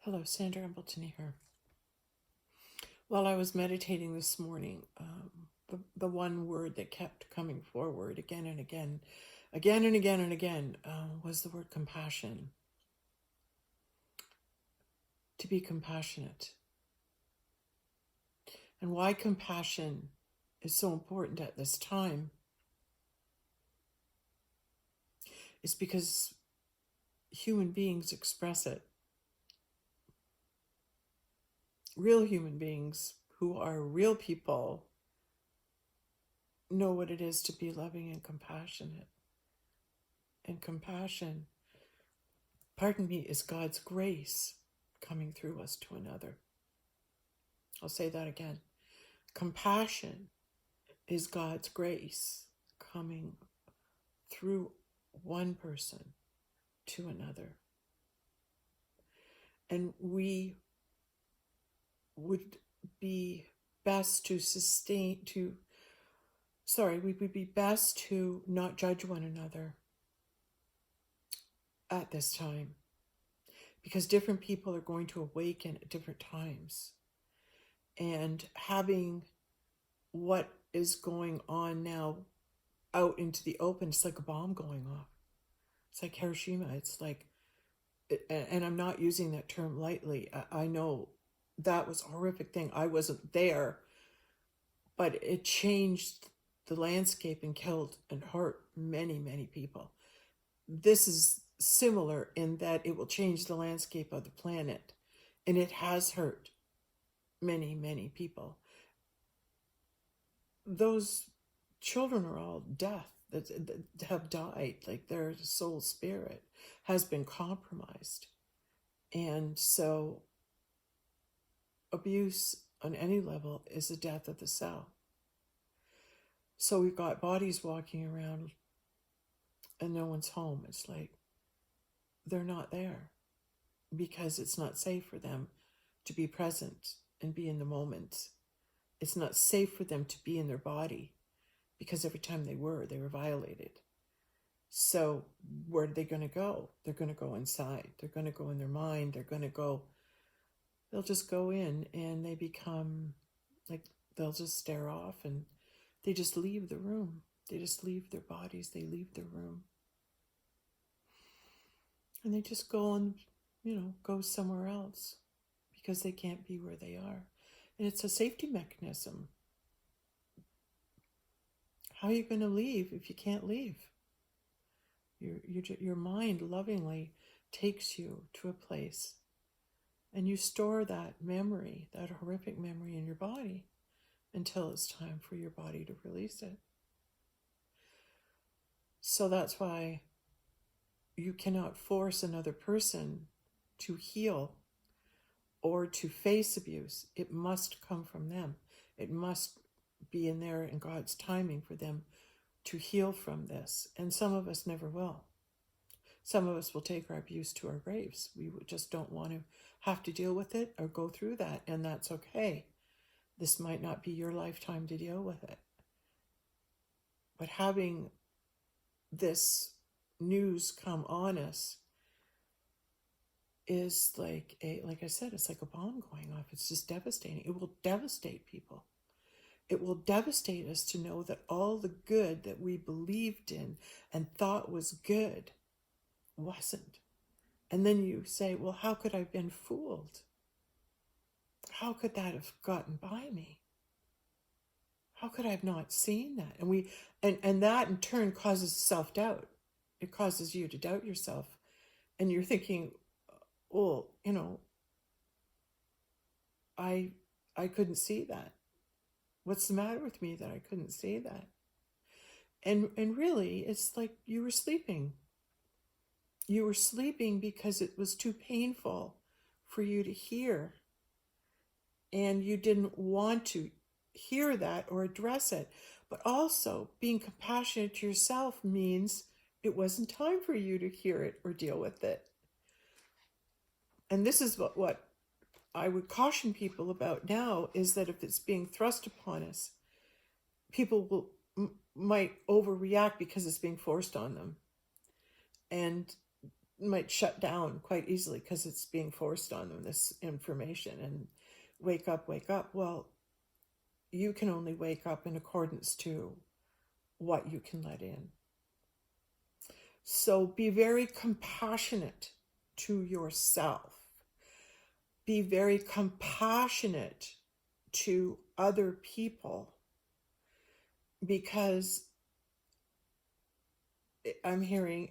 Hello, Sandra Embleton here. While I was meditating this morning, the one word that kept coming forward again and again, was the word compassion. To be compassionate. And why compassion is so important at this time is because human beings express it. Real human beings who are real people know what it is to be loving and compassionate. And compassion, is God's grace coming through us to another. I'll say that again. Compassion is God's grace coming through one person to another. And we would be best to we would be best to not judge one another at this time, because different people are going to awaken at different times. And having what is going on now out into the open, it's like a bomb going off. It's like Hiroshima. It's like, and I'm not using that term lightly. I know that was a horrific thing. I wasn't there, but it changed the landscape and killed and hurt many, many people. This is similar in that it will change the landscape of the planet, and it has hurt many, many people. Those children are all death that have died, like their soul spirit has been compromised. And so abuse on any level is the death of the cell. So we've got bodies walking around and no one's home. It's like they're not there because it's not safe for them to be present and be in the moment. It's not safe for them to be in their body because every time they were violated. So where are they going to go? They're going to go inside. They're going to go in their mind. They'll just go in and they become like, they'll just stare off and they just leave the room. They just leave their bodies. They leave the room. And they just go on, go somewhere else because they can't be where they are. And it's a safety mechanism. How are you going to leave if you can't leave? Your mind lovingly takes you to a place and you store that memory, that horrific memory in your body until it's time for your body to release it. So that's why you cannot force another person to heal or to face abuse. It must come from them. It must be in God's timing for them to heal from this. And some of us never will. Some of us will take our abuse to our graves. We just don't want to have to deal with it or go through that, and that's okay. This might not be your lifetime to deal with it. But having this news come on us is like I said, it's like a bomb going off. It's just devastating. It will devastate people. It will devastate us to know that all the good that we believed in and thought was good wasn't. And then you say, well, how could I have been fooled? How could that have gotten by me? How could I have not seen that? And that in turn causes self-doubt. It causes you to doubt yourself. And you're thinking, well, I couldn't see that. What's the matter with me that I couldn't see that? And really, it's like you were sleeping. You were sleeping because it was too painful for you to hear. And you didn't want to hear that or address it. But also, being compassionate to yourself means it wasn't time for you to hear it or deal with it. And this is what I would caution people about now, is that if it's being thrust upon us, people might overreact because it's being forced on them. And might shut down quite easily because it's being forced on them, this information, and wake up, wake up. Well, you can only wake up in accordance to what you can let in. So be very compassionate to yourself. Be very compassionate to other people, because I'm hearing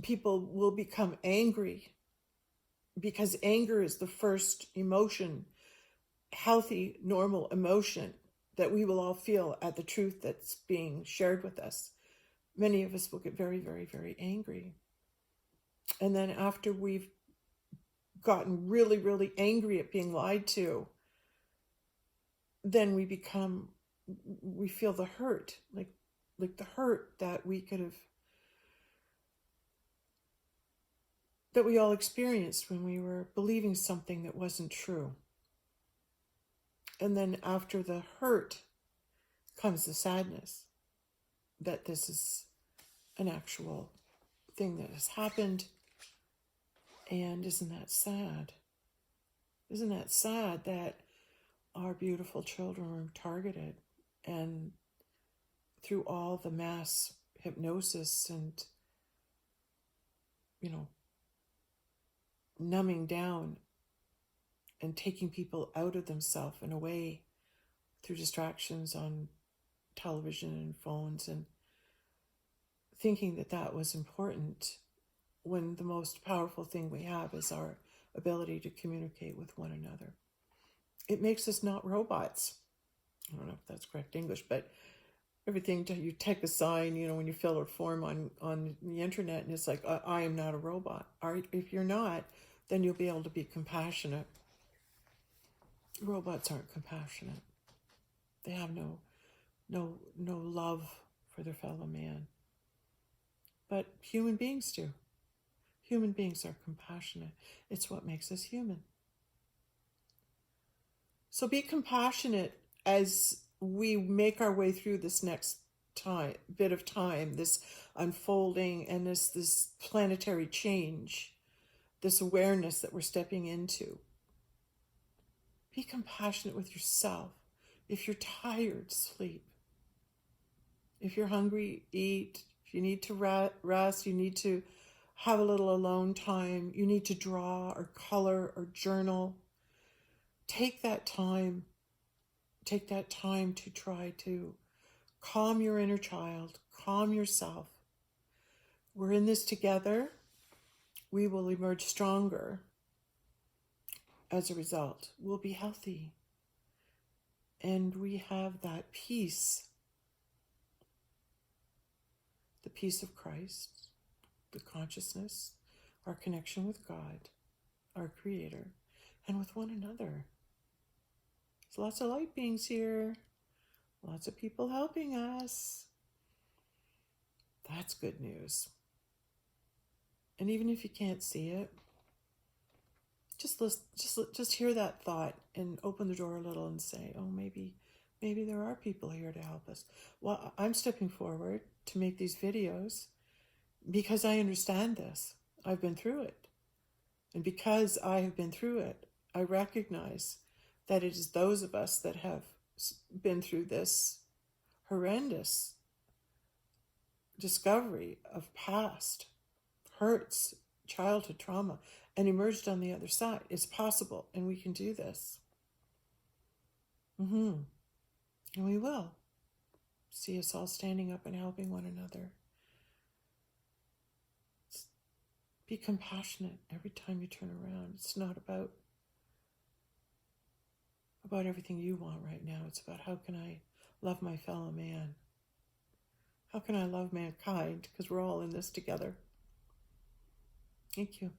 people will become angry, because anger is the first emotion, healthy, normal emotion that we will all feel at the truth that's being shared with us. Many of us will get very, very, very angry. And then after we've gotten really, really angry at being lied to, then we feel the hurt, like the hurt that we all experienced when we were believing something that wasn't true. And then after the hurt comes the sadness that this is an actual thing that has happened. And isn't that sad? Isn't that sad that our beautiful children were targeted, and through all the mass hypnosis and, numbing down and taking people out of themselves and away through distractions on television and phones, and thinking that that was important, when the most powerful thing we have is our ability to communicate with one another. It makes us not robots. I don't know if that's correct English, but everything you take a sign, when you fill a form on the internet, and it's like, I am not a robot. If you're not, then you'll be able to be compassionate. Robots aren't compassionate. They have no love for their fellow man. But human beings do. Human beings are compassionate. It's what makes us human. So be compassionate as we make our way through this next bit of time, this unfolding and this planetary change, this awareness that we're stepping into. Be compassionate with yourself. If you're tired, sleep. If you're hungry, eat. If you need to rest, you need to have a little alone time, you need to draw or color or journal. Take that time. Take that time to try to calm your inner child, calm yourself. We're in this together. We will emerge stronger as a result. We'll be healthy. And we have that peace, the peace of Christ, the consciousness, our connection with God, our Creator, and with one another. There's lots of light beings here, lots of people helping us. That's good news. And even if you can't see it, just hear that thought and open the door a little and say, oh, maybe there are people here to help us. Well, I'm stepping forward to make these videos because I understand this. I've been through it. And because I have been through it, I recognize that it is those of us that have been through this horrendous discovery of past hurts, childhood trauma, and emerged on the other side. It's possible, and we can do this. And we will. See us all standing up and helping one another. Be compassionate every time you turn around. It's not about everything you want right now. It's about, how can I love my fellow man? How can I love mankind? Because we're all in this together. Thank you.